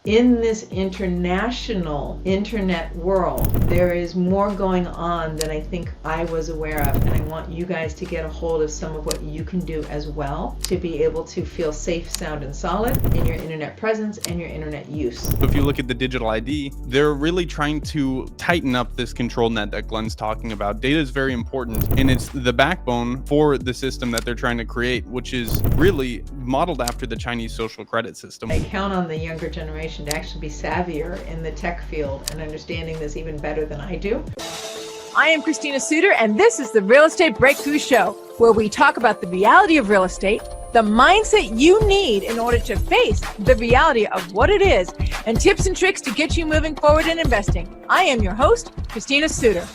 in this international internet world, there is more going on than I think I was aware of, and I want you guys to get a hold of some of what you can do as well to be able to feel safe, sound, and solid in your internet presence and your internet use. If you look at the digital ID, they're really trying to tighten up this control net that Glenn's talking about. Data is very important, and it's the backbone for the system that they're trying to create, which is really modeled after the Chinese social credit system. I count on the younger generation to actually be savvier in the tech field and understanding this even better than I do. I am Christina Suter, and this is the Real Estate Breakthrough Show, where we talk about the reality of real estate, the mindset you need in order to face the reality of what it is, and tips and tricks to get you moving forward in investing. I am your host, Christina Suter.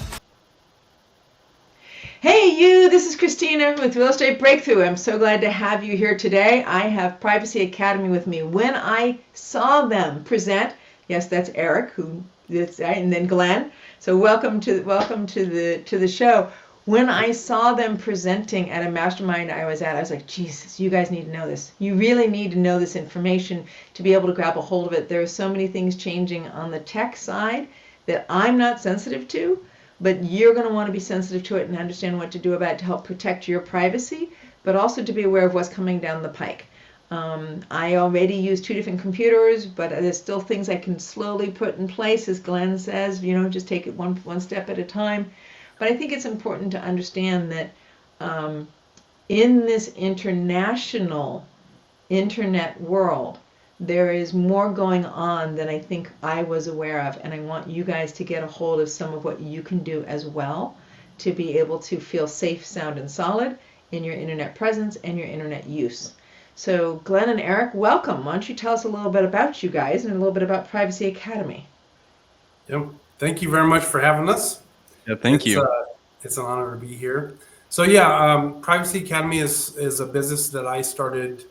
Hey you, this is Christina with Real Estate Breakthrough. I'm so glad to have you here today. I have Privacy Academy with me. When I saw them present, yes, that's Eric, and then Glenn. So welcome to the show. When I saw them presenting at a mastermind I was like, Jesus, you guys need to know this. You really need to know this information to be able to grab a hold of it. There are so many things changing on the tech side that I'm not sensitive to, but you're going to want to be sensitive to it and understand what to do about it to help protect your privacy, but also to be aware of what's coming down the pike. I already use 2 different computers, but there's still things I can slowly put in place, as Glenn says, just take it one step at a time. But I think it's important to understand that in this international internet world, there is more going on than I think I was aware of, and I want you guys to get a hold of some of what you can do as well to be able to feel safe, sound, and solid in your internet presence and your internet use. So Glenn and Eric, welcome. Why don't you tell us a little bit about you guys and a little bit about Privacy Academy? Yep. Thank you very much for having us. Yeah, thank you. It's an honor to be here. So Privacy Academy is a business that I started,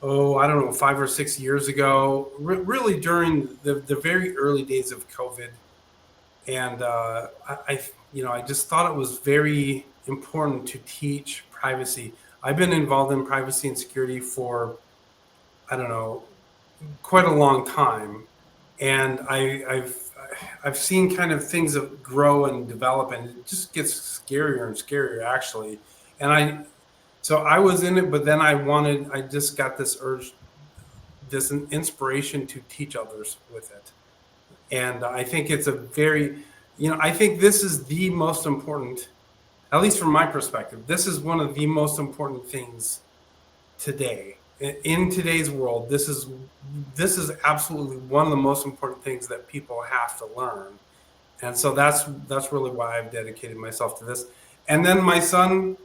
5 or 6 years ago, really during the very early days of COVID. And I just thought it was very important to teach privacy. I've been involved in privacy and security for, quite a long time. And I've seen kind of things that grow and develop, and it just gets scarier and scarier, actually. And so I was in it, but then I just got this urge, this inspiration to teach others with it. And I think it's I think this is the most important, at least from my perspective, this is one of the most important things today. In today's world, this is absolutely one of the most important things that people have to learn. And so that's really why I've dedicated myself to this. And then my son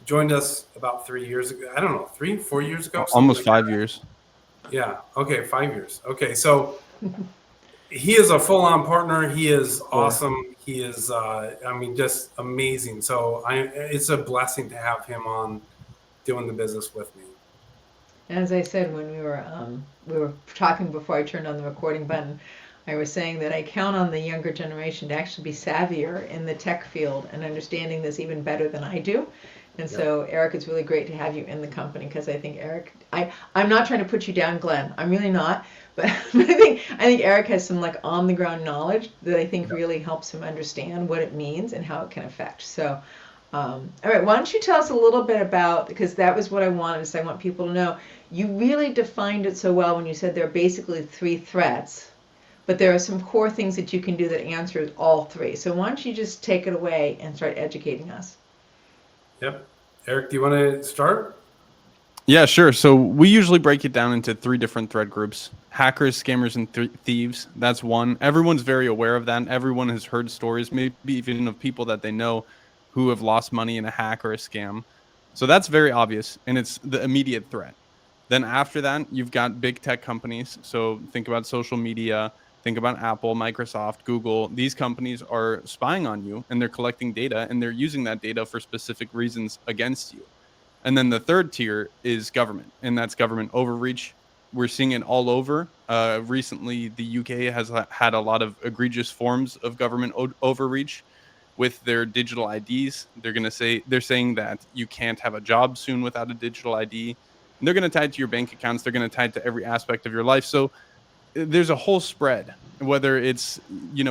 joined us about 3 years ago. I don't know, 4 years ago? Almost 5 years. Yeah. Okay. 5 years. Okay. So he is a full-on partner. He is awesome. He is, just amazing. So it's a blessing to have him on doing the business with me. As I said when we were talking before I turned on the recording button, I was saying that I count on the younger generation to actually be savvier in the tech field and understanding this even better than I do. And so, Eric, it's really great to have you in the company, because I think Eric, I'm not trying to put you down, Glenn. I'm really not. But I think Eric has some on the ground knowledge that I think really helps him understand what it means and how it can affect. So, all right, why don't you tell us a little bit about, because that was what I wanted, so I want people to know, you really defined it so well when you said there are basically 3 threats, but there are some core things that you can do that answer all 3. So why don't you just take it away and start educating us? Yep. Eric, do you want to start? Yeah, sure. So we usually break it down into 3 different threat groups: hackers, scammers, and thieves. That's one. Everyone's very aware of that. Everyone has heard stories, maybe even of people that they know who have lost money in a hack or a scam. So that's very obvious, and it's the immediate threat. Then after that, you've got big tech companies. So think about social media, think about Apple, Microsoft, Google. These companies are spying on you, and they're collecting data, and they're using that data for specific reasons against you. And then the third tier is government, and that's government overreach. We're seeing it all over. Recently, the UK has had a lot of egregious forms of government overreach with their digital IDs. They're saying that you can't have a job soon without a digital ID. And they're going to tie it to your bank accounts. They're going to tie it to every aspect of your life. So there's a whole spread, whether it's,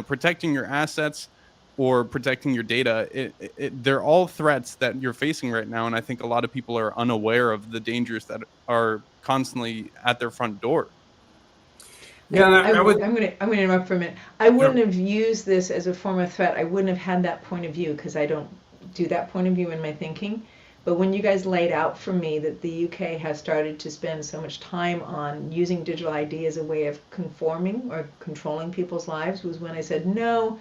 protecting your assets or protecting your data. They're all threats that you're facing right now. And I think a lot of people are unaware of the dangers that are constantly at their front door. Yeah, and I would. I'm gonna interrupt for a minute. I wouldn't Sure. have used this as a form of threat. I wouldn't have had that point of view because I don't do that point of view in my thinking. But when you guys laid out for me that the UK has started to spend so much time on using digital ID as a way of conforming or controlling people's lives, was when I said, no,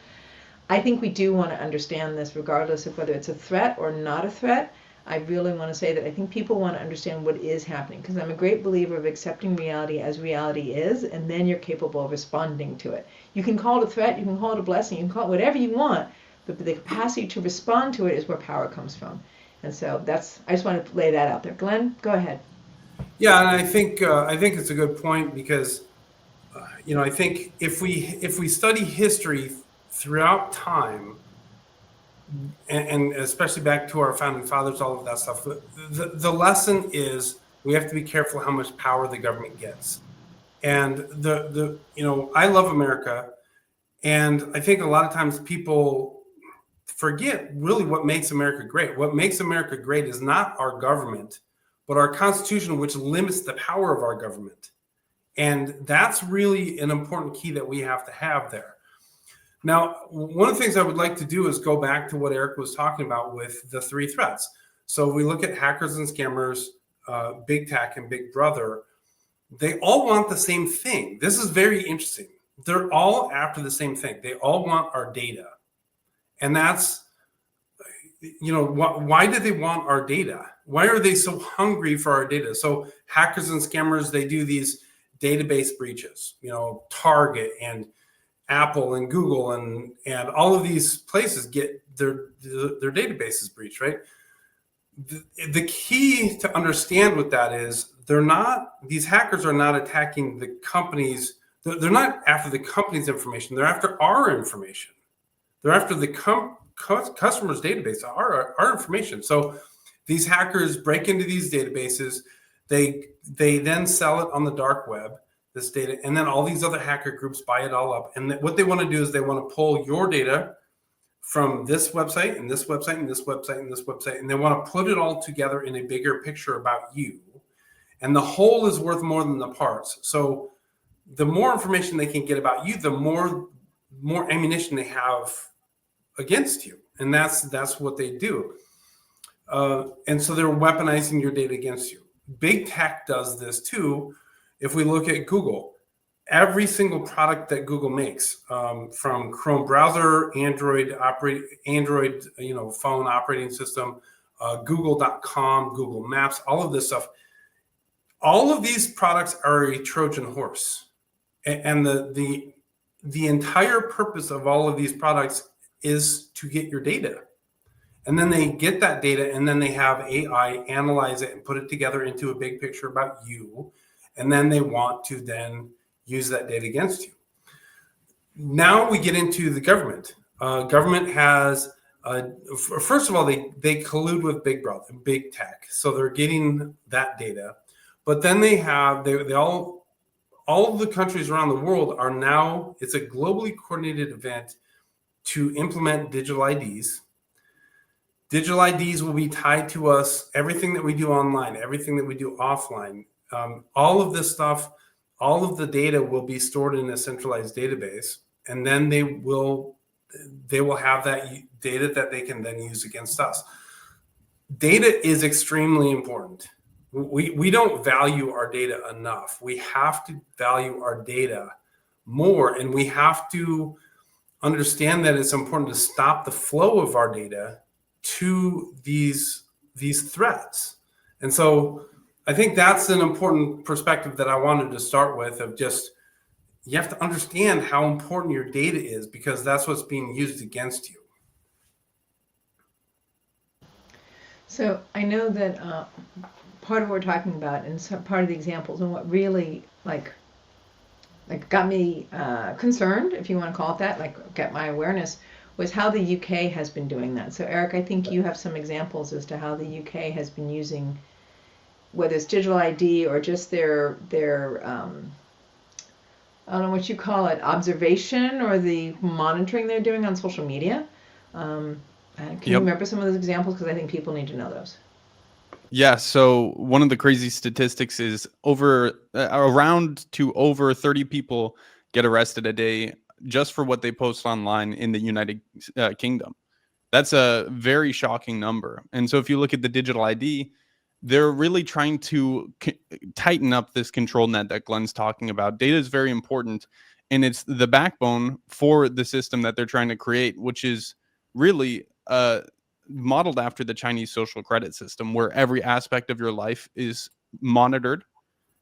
I think we do want to understand this regardless of whether it's a threat or not a threat. I really want to say that I think people want to understand what is happening, because I'm a great believer of accepting reality as reality is, and then you're capable of responding to it. You can call it a threat, you can call it a blessing, you can call it whatever you want, but the capacity to respond to it is where power comes from. And so I just want to lay that out there. Glenn, go ahead. Yeah, and I think it's a good point because, I think if we study history throughout time, and especially back to our founding fathers, all of that stuff, the lesson is we have to be careful how much power the government gets. And I love America, and I think a lot of times people forget really what makes America great. What makes America great is not our government, but our Constitution, which limits the power of our government. And that's really an important key that we have to have there. Now, one of the things I would like to do is go back to what Eric was talking about with the three threats. So we look at hackers and scammers, big tech, and big brother. They all want the same thing. This is very interesting. They're all after the same thing. They all want our data. And that's, why do they want our data? Why are they so hungry for our data? So hackers and scammers, they do these database breaches, Target and Apple and Google and all of these places get their databases breached, right? The key to understand what that is, these hackers are not attacking the companies. They're not after the company's information. They're after our information. They're after the customer's database, our information. So these hackers break into these databases. They then sell it on the dark web, this data, and then all these other hacker groups buy it all up. And what they want to do is they want to pull your data from this website and this website and this website and this website, and they want to put it all together in a bigger picture about you. And the whole is worth more than the parts. So the more information they can get about you, the more ammunition they have against you. And that's what they do. And so they're weaponizing your data against you. Big tech does this too. If we look at Google, every single product that Google makes, from Chrome browser, Android phone operating system, Google.com, Google Maps, all of this stuff, all of these products are a Trojan horse. And the entire purpose of all of these products is to get your data. And then they get that data, and then they have AI analyze it and put it together into a big picture about you. And then they want to then use that data against you. Now we get into the government. Government has, first of all, they collude with Big Brother, big tech. So they're getting that data. But then they all of the countries around the world are now, it's a globally coordinated event to implement digital IDs. Digital IDs will be tied to us, everything that we do online, everything that we do offline. All of this stuff, all of the data will be stored in a centralized database, and then they will have that data that they can then use against us. Data is extremely important. We don't value our data enough. We have to value our data more, and we have to understand that it's important to stop the flow of our data to these threats. And so I think that's an important perspective that I wanted to start with, of just, you have to understand how important your data is, because that's what's being used against you. So I know that part of what we're talking about, and some part of the examples, and what really like got me concerned, if you want to call it that, like get my awareness, was how the UK has been doing that. So Eric, I think you have some examples as to how the UK has been using, whether it's digital ID or just their I don't know what you call it, observation or the monitoring they're doing on social media. Can you remember some of those examples? Because I think people need to know those. Yeah, so one of the crazy statistics is around to over 30 people get arrested a day just for what they post online in the United Kingdom. That's a very shocking number. And so if you look at the digital ID, they're really trying to tighten up this control net that Glenn's talking about. Data is very important, and it's the backbone for the system that they're trying to create, which is really modeled after the Chinese social credit system, where every aspect of your life is monitored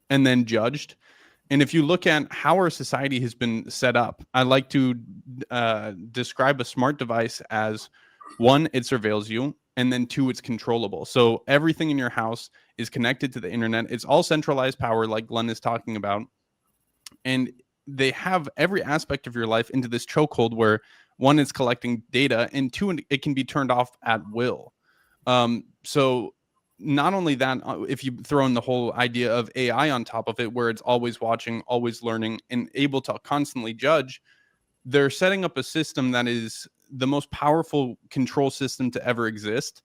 and then judged. And if you look at how our society has been set up, I like to describe a smart device as, one, it surveils you, and then two, it's controllable. So everything in your house is connected to the internet. It's all centralized power, like Glenn is talking about. And they have every aspect of your life into this chokehold where, one, it's collecting data, and two, it can be turned off at will. So not only that, if you throw in the whole idea of AI on top of it, where it's always watching, always learning, and able to constantly judge, they're setting up a system that is the most powerful control system to ever exist.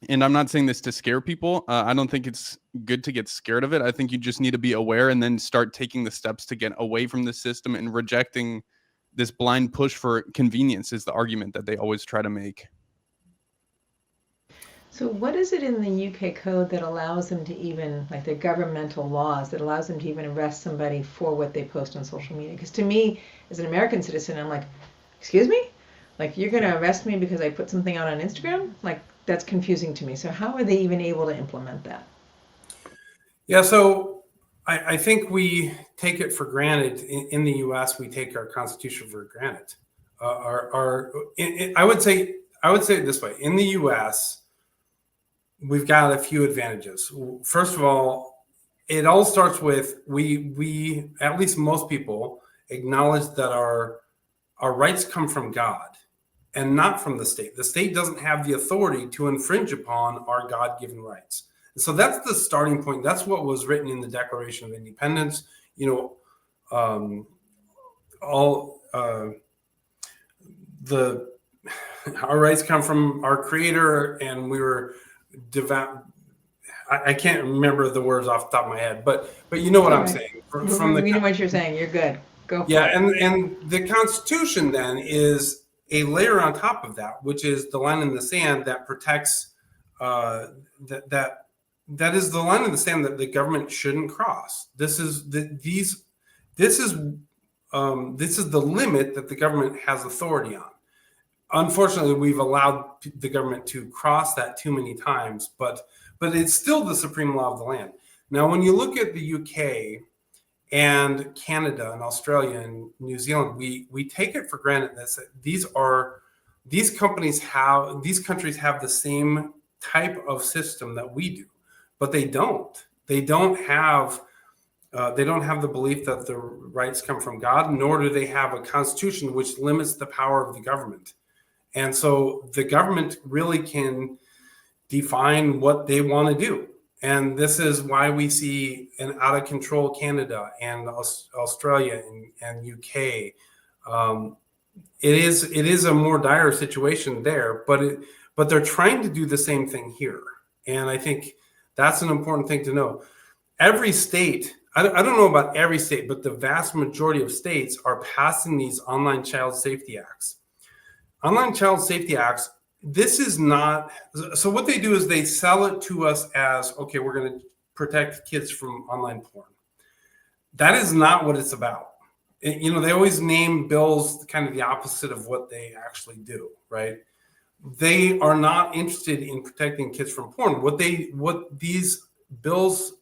And I'm not saying this to scare people. I don't think it's good to get scared of it. I think you just need to be aware and then start taking the steps to get away from the system and rejecting this blind push for convenience is the argument that they always try to make. So what is it in the UK code that allows them to even, like the governmental laws, that allows them to even arrest somebody for what they post on social media? Because to me, as an American citizen, I'm like, excuse me? Like, you're going to arrest me because I put something out on Instagram? Like, that's confusing to me. So how are they even able to implement that? Yeah, so I think we take it for granted. In the U.S., we take our Constitution for granted. I would say it this way: in the U.S., we've got a few advantages. First of all, it all starts with we at least most people acknowledge that our rights come from God and not from the state. The state doesn't have the authority to infringe upon our God-given rights. And so that's the starting point. That's what was written in the Declaration of Independence. Our rights come from our Creator, and we were devout. I can't remember the words off the top of my head, but you know what I'm saying. We know what you're saying. You're good. Go for it. Yeah, and the Constitution then is a layer on top of that, which is the line in the sand that protects that is the line in the sand that the government shouldn't cross. This is the limit that the government has authority on. Unfortunately, we've allowed the government to cross that too many times, but it's still the supreme law of the land. Now, when you look at the UK and Canada and Australia and New Zealand, we take it for granted that these countries have the same type of system that we do, but they don't. They don't have the belief that the rights come from God, nor do they have a constitution which limits the power of the government. And so the government really can define what they want to do. And this is why we see an out of control Canada and Australia and UK. It is a more dire situation there, but they're trying to do the same thing here. And I think that's an important thing to know. Every state, I don't know about every state, but the vast majority of states are passing these online child safety acts. Online child safety acts, this is not, so what they do is they sell it to us as, okay, we're going to protect kids from online porn. That is not what it's about. They always name bills kind of the opposite of what they actually do, right? They are not interested in protecting kids from porn. What these bills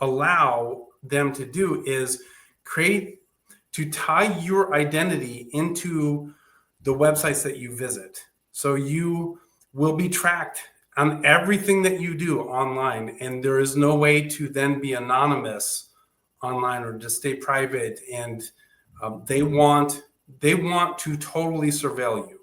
allow them to do is to tie your identity into the websites that you visit. So you will be tracked on everything that you do online, and there is no way to then be anonymous online or to stay private. And they want to totally surveil you.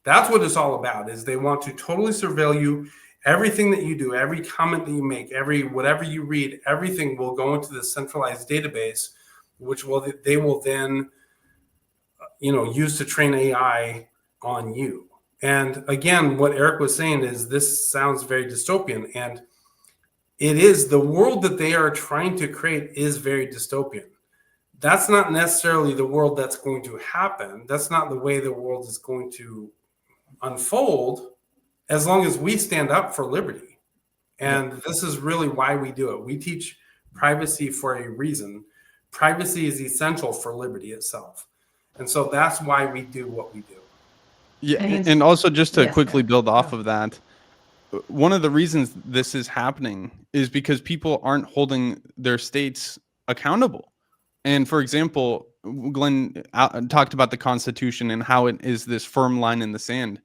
That's what it's all about. Is they want to totally surveil you. Everything that you do, every comment that you make, whatever you read, everything will go into this centralized database, which they will then, use to train AI on you. And again, what Eric was saying is this sounds very dystopian, and it is. The world that they are trying to create is very dystopian. That's not necessarily the world that's going to happen. That's not the way the world is going to unfold, as long as we stand up for liberty. And this is really why we do it. We teach privacy for a reason. Privacy is essential for liberty itself. And so that's why we do what we do. Yeah, And and also just to yes, quickly Eric. build off of that, one of the reasons this is happening is because people aren't holding their states accountable. And for example, Glenn talked about the Constitution and how it is this firm line in the sand.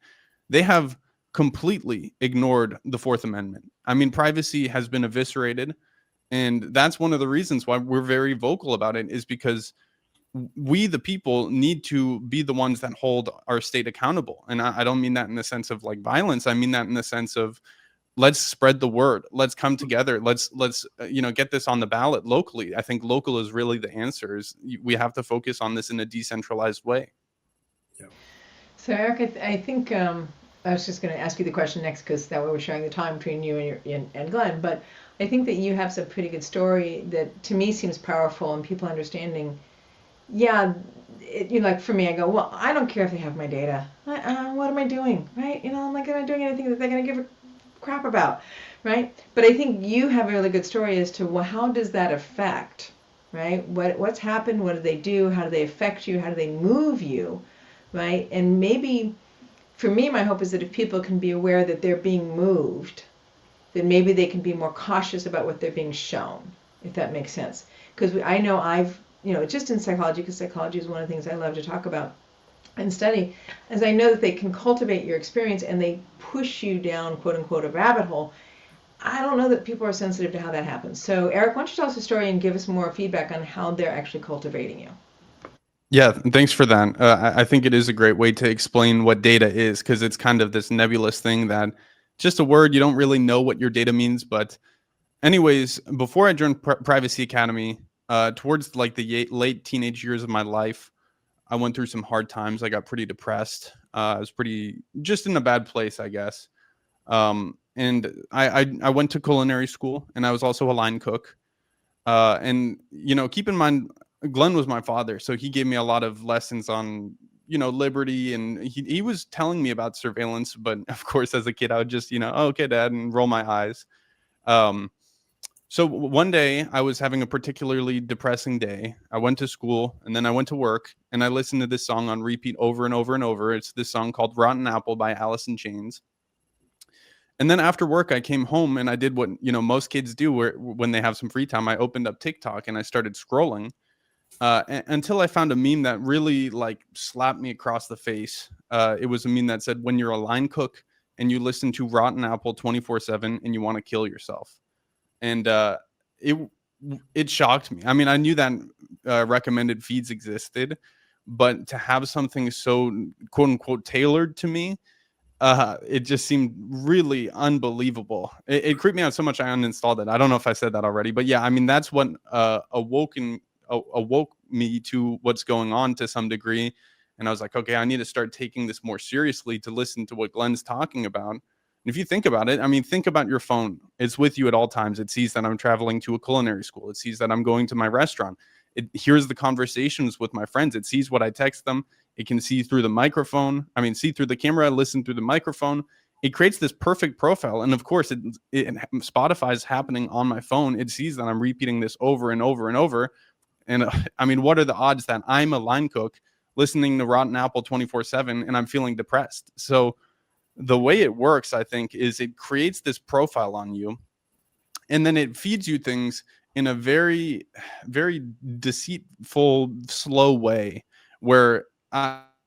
They have completely ignored the Fourth Amendment. I mean, privacy has been eviscerated. And that's one of the reasons why we're very vocal about it, is because we, the people, need to be the ones that hold our state accountable. And I don't mean that in the sense of like violence. I mean that in the sense of, let's spread the word. Let's come together. Let's get this on the ballot locally. I think local is really the answer. We have to focus on this in a decentralized way. Yeah. So Eric, I think I was just going to ask you the question next, because that way we're sharing the time between you and Glenn. But I think that you have some pretty good story that to me seems powerful, and people understanding. Yeah, like for me, I go, well, I don't care if they have my data. What am I doing, right? I'm not doing anything that they're going to give a crap about, right? But I think you have a really good story as to, well, how does that affect, right? What's happened? What do they do? How do they affect you? How do they move you, right? And maybe, for me, my hope is that if people can be aware that they're being moved, then maybe they can be more cautious about what they're being shown, if that makes sense. Because I know just in psychology, because psychology is one of the things I love to talk about and study, as I know that they can cultivate your experience and they push you down, quote unquote, a rabbit hole. I don't know that people are sensitive to how that happens. So Eric, why don't you tell us a story and give us more feedback on how they're actually cultivating you? Yeah, thanks for that. I think it is a great way to explain what data is, because it's kind of this nebulous thing that just a word, you don't really know what your data means. But anyways, before I joined Privacy Academy, towards like the late teenage years of my life, I went through some hard times. I got pretty depressed. I was pretty just in a bad place, I guess. And I went to culinary school, and I was also a line cook. And keep in mind, Glenn was my father, so he gave me a lot of lessons on liberty, and he was telling me about surveillance. But of course, as a kid, I would just oh, okay, Dad, and roll my eyes. So one day I was having a particularly depressing day. I went to school and then I went to work, and I listened to this song on repeat over and over and over. It's this song called Rotten Apple by Alice in Chains. And then after work, I came home and I did what, most kids do when they have some free time. I opened up TikTok and I started scrolling until I found a meme that really slapped me across the face. It was a meme that said, when you're a line cook and you listen to Rotten Apple 24/7 and you want to kill yourself. And it shocked me. I mean, I knew that recommended feeds existed, but to have something so quote unquote tailored to me, it just seemed really unbelievable. It creeped me out so much I uninstalled it. I don't know if I said that already, but yeah, I mean, that's what awoke me to what's going on to some degree. And I was like, okay, I need to start taking this more seriously to listen to what Glenn's talking about. And if you think about it, I mean, think about your phone. It's with you at all times. It sees that I'm traveling to a culinary school. It sees that I'm going to my restaurant. It hears the conversations with my friends. It sees what I text them. It can see through the microphone. I mean, see through the camera, listen through the microphone. It creates this perfect profile. And of course, Spotify's happening on my phone. It sees that I'm repeating this over and over and over. And I mean, what are the odds that I'm a line cook listening to Rotten Apple 24/7 and I'm feeling depressed? So the way it works, I think, is it creates this profile on you, and then it feeds you things in a very, very deceitful, slow way, where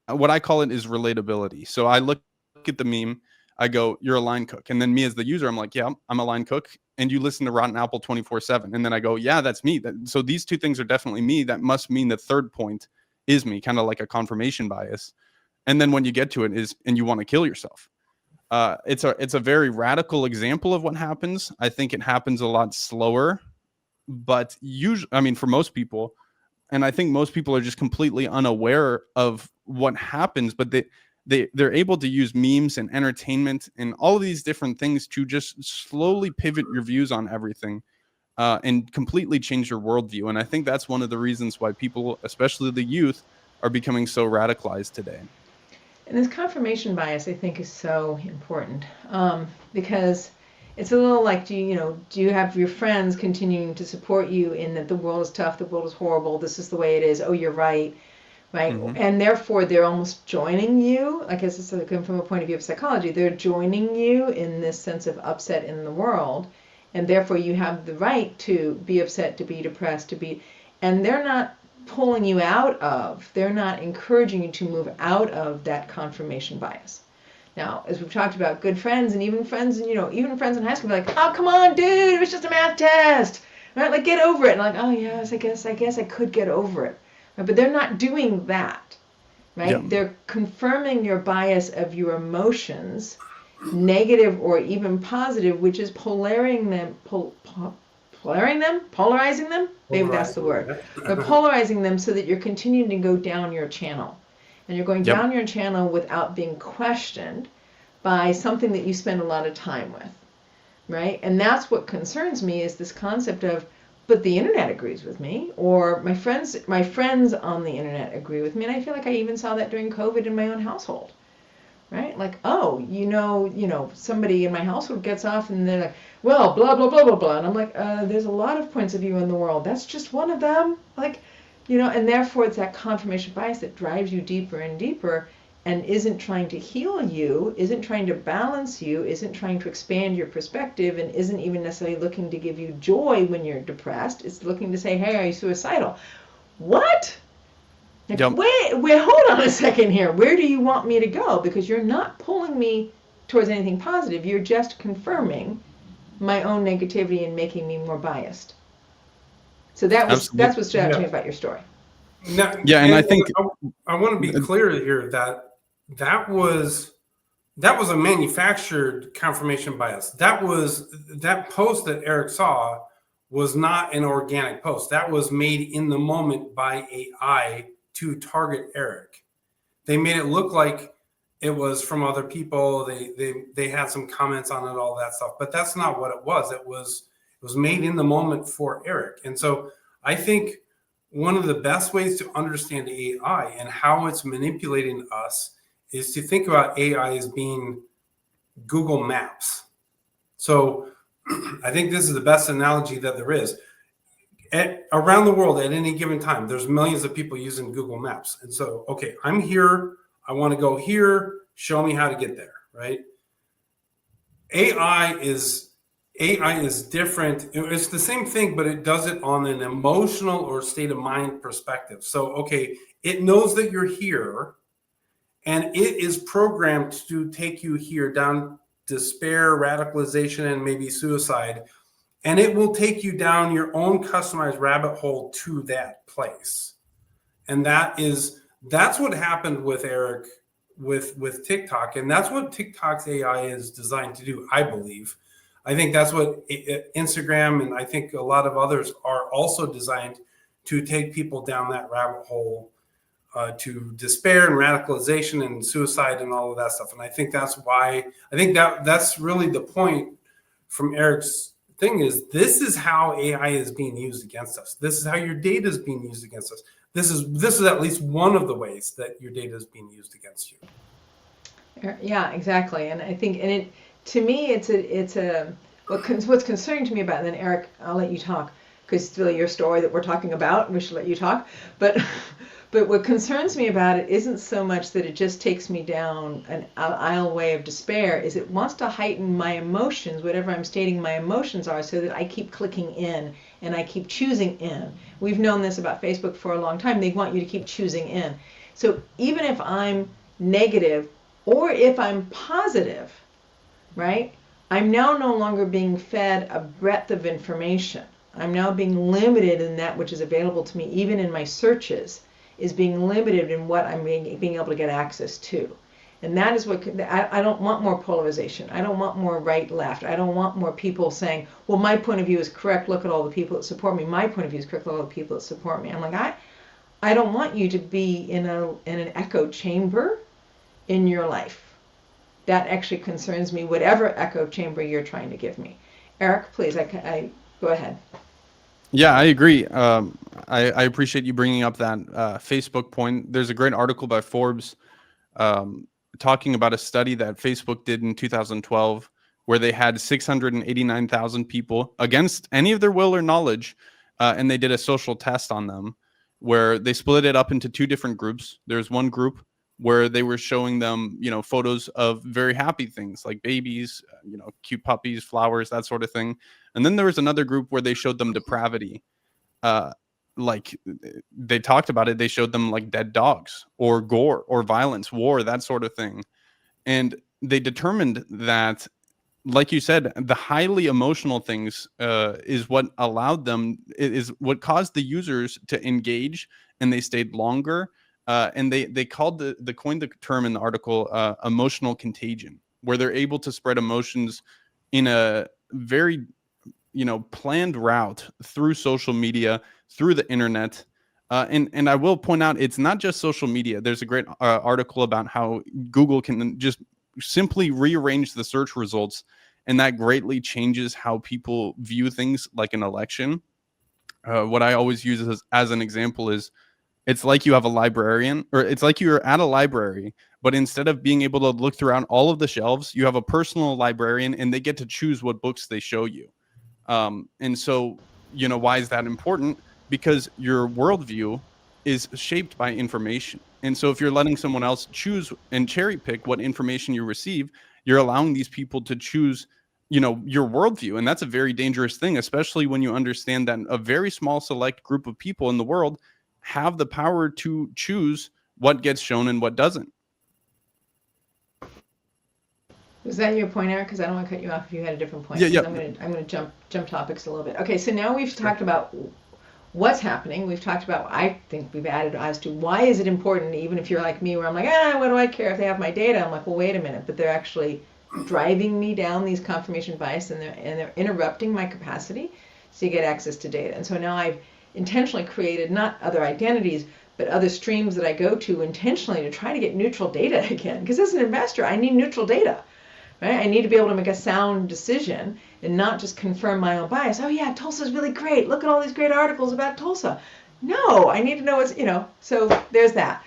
what I call it is relatability. So I look at the meme, I go, you're a line cook. And then me as the user, I'm like, yeah, I'm a line cook. And you listen to Rotten Apple 24/7. And then I go, yeah, that's me. So these two things are definitely me. That must mean the third point is me, kind of like a confirmation bias. And then when you get to it is, and you want to kill yourself. It's a very radical example of what happens. I think it happens a lot slower, but usually, I mean, for most people, And I think most people are just completely unaware of what happens, but they're able to use memes and entertainment and all of these different things to just slowly pivot your views on everything, and completely change your worldview. And I think that's one of the reasons why people, especially the youth, are becoming so radicalized today. And this confirmation bias, I think, is so important, because it's a little like, do you have your friends continuing to support you in that the world is tough, the world is horrible, this is the way it is, oh, you're right, Mm-hmm. And therefore they're almost joining you. I guess it's from a point of view of psychology, they're joining you in this sense of upset in the world, and therefore you have the right to be upset, to be depressed, and they're not pulling you out of, they're not encouraging you to move out of that confirmation bias. Now, as we've talked about, good friends and even friends, even friends in high school, be like, oh, come on, dude, it was just a math test, right? Like, get over it. And like, oh, yes, I guess I could get over it. Right? But they're not doing that, right? Yeah. They're confirming your bias of your emotions, negative or even positive, which is polarizing them. Maybe that's the word. They're polarizing them so that you're continuing to go down your channel. And you're going down your channel without being questioned by something that you spend a lot of time with, right? And that's what concerns me, is this concept of, but the internet agrees with me, or my friends on the internet agree with me. And I feel like I even saw that during COVID in my own household, right? Like, oh, somebody in my household gets off and they're like, well, blah, blah, blah, blah, blah. And I'm like, there's a lot of points of view in the world. That's just one of them. Like, and therefore it's that confirmation bias that drives you deeper and deeper and isn't trying to heal you, isn't trying to balance you, isn't trying to expand your perspective, and isn't even necessarily looking to give you joy when you're depressed. It's looking to say, hey, are you suicidal? What? Like, wait, hold on a second here. Where do you want me to go? Because you're not pulling me towards anything positive. You're just confirming my own negativity and making me more biased. So that's what stood out to me about your story. Now, and I think I want to be clear here that was a manufactured confirmation bias. That post that Eric saw was not an organic post. That was made in the moment by AI to target Eric. They made it look like it was from other people. They had some comments on it, all that stuff, but that's not what it was. It was made in the moment for Eric. And so I think one of the best ways to understand AI and how it's manipulating us is to think about AI as being Google Maps. So I think this is the best analogy that there is. Around the world at any given time, there's millions of people using Google Maps. And so, okay, I'm here. I want to go here. Show me how to get there, right? AI is different. It's the same thing, but it does it on an emotional or state of mind perspective. So, okay, it knows that you're here, and it is programmed to take you here down despair, radicalization, and maybe suicide. And it will take you down your own customized rabbit hole to that place. And that's what happened with Eric with TikTok. And that's what TikTok's AI is designed to do, I believe. I think that's what Instagram and I think a lot of others are also designed to take people down that rabbit hole to despair and radicalization and suicide and all of that stuff. And I think that's why, that's really the point from Eric's thing is this is how AI is being used against us. This is how your data is being used against us. This is at least one of the ways that your data is being used against you. Yeah, exactly. And I think, to me, what's concerning to me about it, and then Eric, I'll let you talk, because it's really your story that we're talking about, and we should let you talk. But what concerns me about it isn't so much that it just takes me down an aisleway of despair, is it wants to heighten my emotions, whatever I'm stating my emotions are, so that I keep clicking in and I keep choosing in. We've known this about Facebook for a long time. They want you to keep choosing in. So even if I'm negative or if I'm positive, right, I'm now no longer being fed a breadth of information. I'm now being limited in that which is available to me, even in my searches, is being limited in what I'm being able to get access to. And that is what, I don't want more polarization. I don't want more right, left. I don't want more people saying, well, my point of view is correct. Look at all the people that support me. My point of view is correct. Look at all the people that support me. I'm like, I don't want you to be in an echo chamber in your life. That actually concerns me, whatever echo chamber you're trying to give me. Eric, please, I go ahead. Yeah, I agree. I appreciate you bringing up that Facebook point. There's a great article by Forbes um, talking about a study that Facebook did in 2012 where they had 689,000 people against any of their will or knowledge, and they did a social test on them where they split it up into two different groups. There's one group where they were showing them, photos of very happy things like babies, cute puppies, flowers, that sort of thing. And then there was another group where they showed them depravity. Uh, like they talked about it, they showed them like dead dogs or gore or violence, war, that sort of thing. And they determined that, like you said, the highly emotional things is what allowed them, is what caused the users to engage, and they stayed longer. And they called the coined the term in the article emotional contagion, where they're able to spread emotions in a very planned route through social media, through the internet. And I will point out, it's not just social media. There's a great article about how Google can just simply rearrange the search results, and that greatly changes how people view things like an election. What I always use as an example is, it's like you have a librarian, or it's like you're at a library, but instead of being able to look throughout all of the shelves, you have a personal librarian, and they get to choose what books they show you. And so, why is that important? Because your worldview is shaped by information. And so if you're letting someone else choose and cherry pick what information you receive, you're allowing these people to choose, your worldview. And that's a very dangerous thing, especially when you understand that a very small select group of people in the world have the power to choose what gets shown and what doesn't. Was that your point, Eric? Because I don't want to cut you off if you had a different point. Yeah. I'm gonna jump topics a little bit. Okay, so now we've talked about what's happening. We've talked about, I think we've added as to why is it important, even if you're like me, where I'm like, what do I care if they have my data? I'm like, well, wait a minute, but they're actually driving me down these confirmation bias, and they're interrupting my capacity to get access to data. And so now I've intentionally created not other identities, but other streams that I go to intentionally to try to get neutral data again. Because as an investor, I need neutral data. Right? I need to be able to make a sound decision and not just confirm my own bias. Oh yeah, Tulsa's really great. Look at all these great articles about Tulsa. No, I need to know what's, so there's that.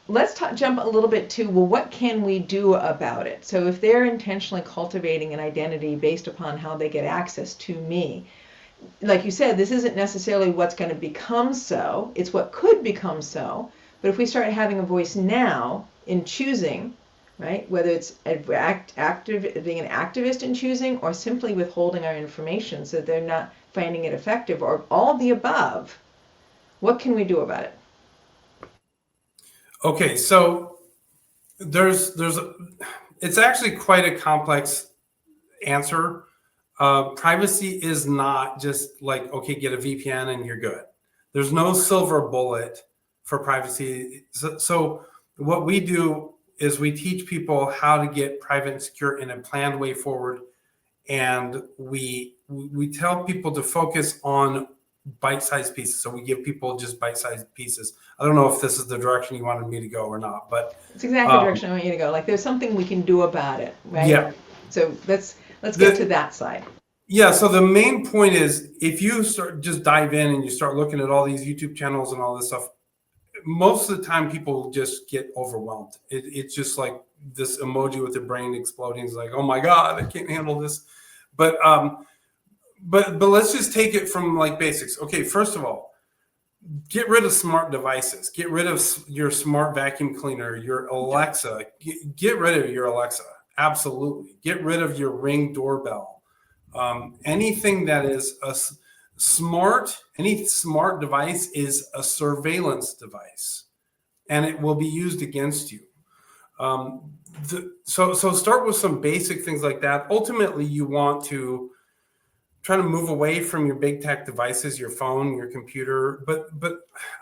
Let's jump a little bit to, well, what can we do about it? So if they're intentionally cultivating an identity based upon how they get access to me, like you said, this isn't necessarily what's going to become so, it's what could become so. But if we start having a voice now in choosing, right? Whether it's active, being an activist in choosing, or simply withholding our information so they're not finding it effective, or all the above, what can we do about it? Okay, so it's actually quite a complex answer. Privacy is not just like, okay, get a VPN and you're good. There's no silver bullet for privacy. So what we do is we teach people how to get private and secure in a planned way forward. And we tell people to focus on bite-sized pieces. So we give people just bite-sized pieces. I don't know if this is the direction you wanted me to go or not, but it's exactly the direction I want you to go. Like there's something we can do about it, right? Yeah. So let's get to that side. Yeah. So the main point is, if you just dive in and you start looking at all these YouTube channels and all this stuff, most of the time people just get overwhelmed. It's just like this emoji with the brain exploding. It's like, oh my God, I can't handle this. But let's just take it from like basics. Okay, first of all, get rid of smart devices. Get rid of your smart vacuum cleaner, your Alexa. Get rid of your Alexa. Absolutely. Get rid of your Ring doorbell. Anything that is any smart device is a surveillance device, and it will be used against you. So start with some basic things like that. Ultimately, you want to try to move away from your big tech devices, your phone, your computer. But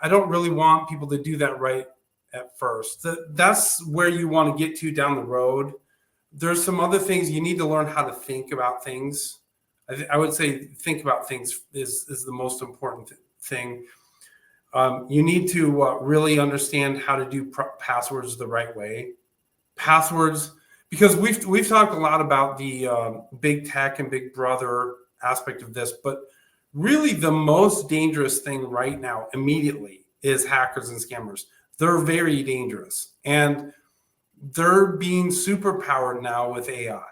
I don't really want people to do that right at first. That's where you want to get to down the road. There's some other things you need to learn how to think about things. I would say think about things is the most important thing. You need to really understand how to do passwords the right way. Passwords, because we've talked a lot about the big tech and big brother aspect of this, but really the most dangerous thing right now immediately is hackers and scammers. They're very dangerous, and they're being super powered now with AI.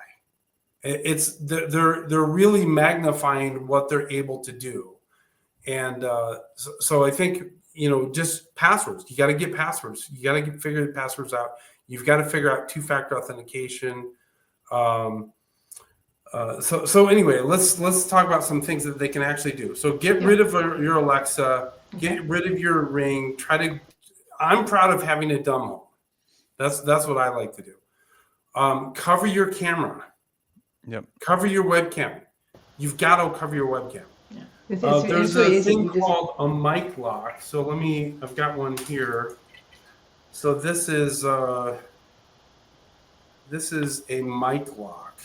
They're really magnifying what they're able to do. And so I think, just passwords. You got to get passwords. You got to figure the passwords out. You've got to figure out two-factor authentication. So anyway, let's talk about some things that they can actually do. So get rid of your Alexa. Get rid of your Ring. I'm proud of having a dumb home. That's what I like to do. Cover your camera. Yep. Cover your webcam. You've got to cover your webcam. Yeah. There's a thing called a mic lock. So I've got one here. So this is a mic lock.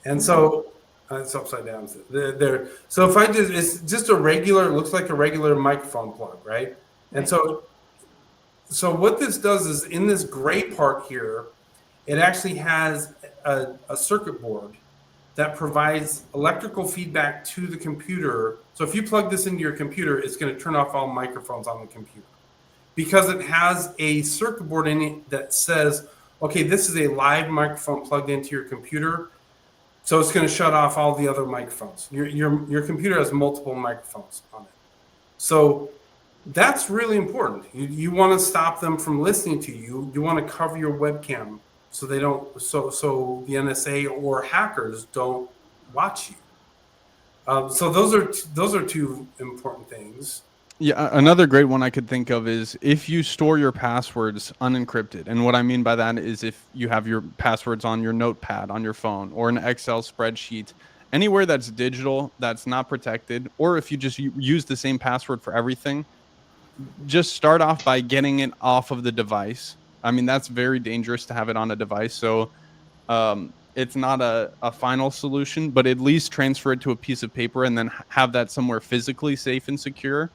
And so it's upside down there. So if it's just it looks like a regular microphone plug, right? And so what this does is, in this gray part here, it actually has a circuit board that provides electrical feedback to the computer. So if you plug this into your computer, it's going to turn off all microphones on the computer, because it has a circuit board in it that says, okay, this is a live microphone plugged into your computer. So it's going to shut off all the other microphones. Your computer has multiple microphones on it. So that's really important. You want to stop them from listening to you. You want to cover your webcam so they don't, so the NSA or hackers don't watch you. So those are two important things. Yeah, another great one I could think of is if you store your passwords unencrypted. And what I mean by that is if you have your passwords on your notepad on your phone or an Excel spreadsheet, anywhere that's digital, that's not protected, or if you just use the same password for everything, just start off by getting it off of the device. I mean, that's very dangerous to have it on a device. So it's not a final solution, but at least transfer it to a piece of paper and then have that somewhere physically safe and secure.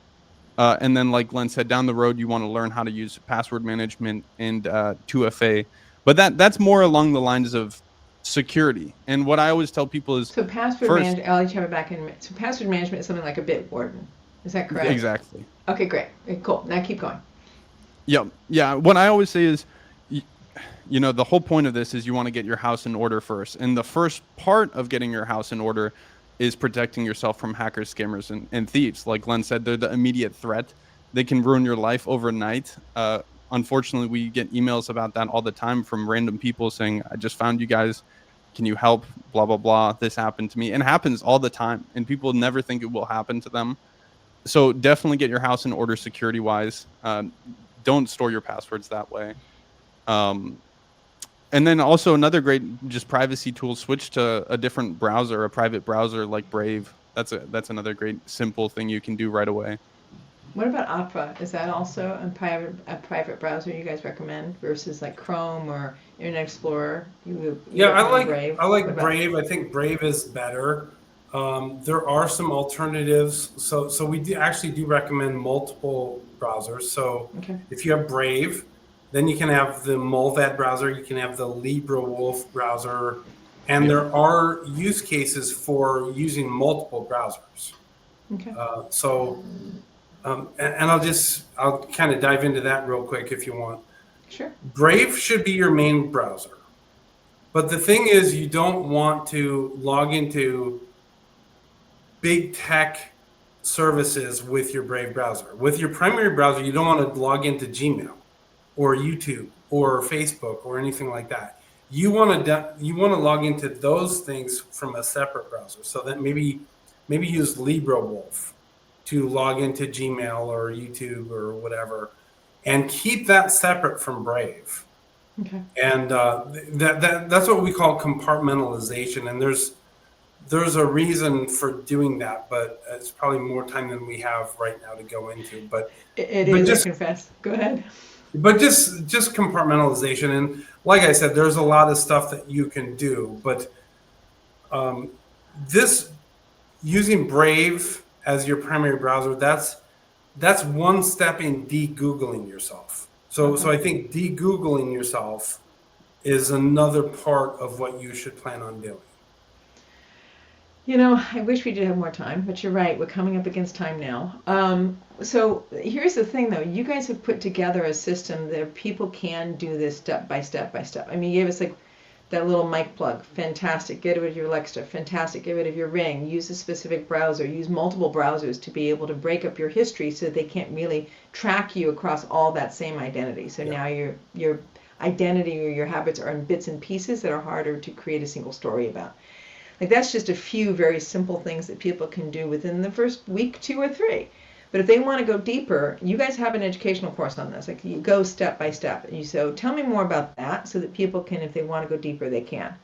And then, like Glenn said, down the road, you want to learn how to use password management and 2FA. But that's more along the lines of security. And what I always tell people is... So password management, I'll let you have it back in a minute. So password management is something like a bit warden. Is that correct? Exactly. Okay, great. Okay, cool. Now keep going. Yeah. What I always say is, the whole point of this is you want to get your house in order first. And the first part of getting your house in order is protecting yourself from hackers, scammers, and thieves. Like Glenn said, they're the immediate threat. They can ruin your life overnight. Unfortunately, we get emails about that all the time from random people saying, I just found you guys. Can you help? Blah, blah, blah. This happened to me. And it happens all the time. And people never think it will happen to them. So definitely get your house in order security-wise. Don't store your passwords that way. And then also another great just privacy tool, switch to a different browser, a private browser like Brave. That's another great simple thing you can do right away. What about Opera? Is that also a private browser you guys recommend versus like Chrome or Internet Explorer? I like Brave. I like Brave. I think Brave is better. There are some alternatives. So we actually do recommend multiple browsers. So if you have Brave, then you can have the Molvad browser, you can have the LibreWolf browser, and there are use cases for using multiple browsers. Okay. And I'll kind of dive into that real quick if you want. Sure. Brave should be your main browser. But the thing is, you don't want to log into big tech services with your Brave browser. With your primary browser, you don't want to log into Gmail or YouTube or Facebook or anything like that. You want to log into those things from a separate browser. So that maybe use LibreWolf to log into Gmail or YouTube or whatever, and keep that separate from Brave. Okay. And that's what we call compartmentalization. And there's a reason for doing that, but it's probably more time than we have right now to go into. But it is, I confess. Go ahead. But just compartmentalization, and like I said, there's a lot of stuff that you can do. But this using Brave as your primary browser, that's one step in de-Googling yourself. So I think de-Googling yourself is another part of what you should plan on doing. You know, I wish we did have more time, but you're right. We're coming up against time now. So here's the thing, though. You guys have put together a system that people can do this step by step by step. I mean, you gave us like that little mic plug. Fantastic. Get rid of your Alexa. Fantastic. Get rid of your Ring. Use a specific browser. Use multiple browsers to be able to break up your history so that they can't really track you across all that same identity. So now your identity or your habits are in bits and pieces that are harder to create a single story about. Like, that's just a few very simple things that people can do within the first week, 2 or 3. But if they want to go deeper, you guys have an educational course on this. Like, you go step by step. So tell me more about that so that people can, if they want to go deeper, they can.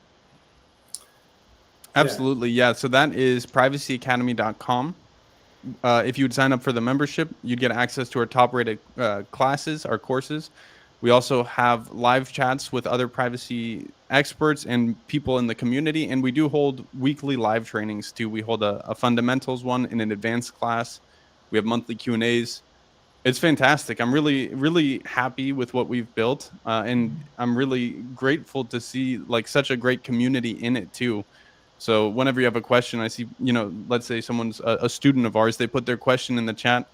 Absolutely, yeah. So that is privacyacademy.com. If you would sign up for the membership, you'd get access to our top-rated classes, our courses. We also have live chats with other privacy experts and people in the community, and we do hold weekly live trainings too. We hold a fundamentals one and an advanced class. We have monthly Q&As. It's fantastic. I'm really, really happy with what we've built, and I'm really grateful to see like such a great community in it too. So whenever you have a question, I see, let's say someone's a student of ours, they put their question in the chat.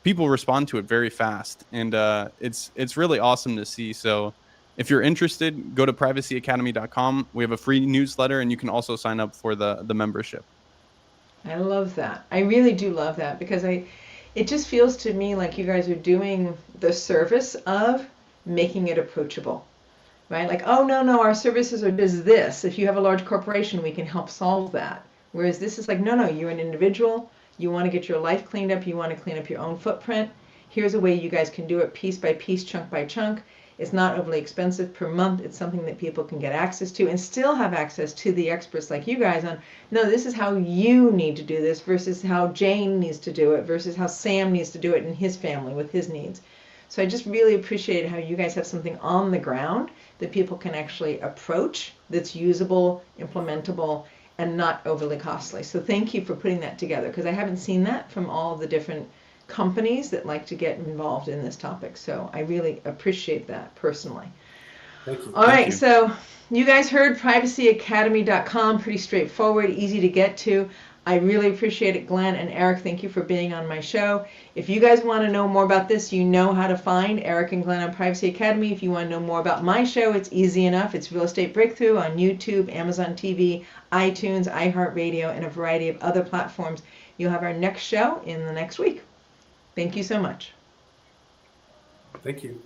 People respond to it very fast, and it's really awesome to see. So if you're interested, go to privacyacademy.com. We have a free newsletter, and you can also sign up for the membership. I love that. I really do love that, because it just feels to me like you guys are doing the service of making it approachable, right? Like, oh, no, our services are just this. If you have a large corporation, we can help solve that. Whereas this is like, no, you're an individual. You want to get your life cleaned up. You want to clean up your own footprint. Here's a way you guys can do it piece by piece, chunk by chunk. It's not overly expensive per month. It's something that people can get access to and still have access to the experts like you guys on, no, this is how you need to do this versus how Jane needs to do it versus how Sam needs to do it in his family with his needs. So I just really appreciate how you guys have something on the ground that people can actually approach, that's usable, implementable, and not overly costly. So thank you for putting that together, because I haven't seen that from all the different companies that like to get involved in this topic. So I really appreciate that personally. Thank you. All right, so you guys heard privacyacademy.com, pretty straightforward, easy to get to. I really appreciate it, Glenn and Eric. Thank you for being on my show. If you guys want to know more about this, you know how to find Eric and Glenn on Privacy Academy. If you want to know more about my show, it's easy enough. It's Real Estate Breakthrough on YouTube, Amazon TV, iTunes, iHeartRadio, and a variety of other platforms. You'll have our next show in the next week. Thank you so much. Thank you.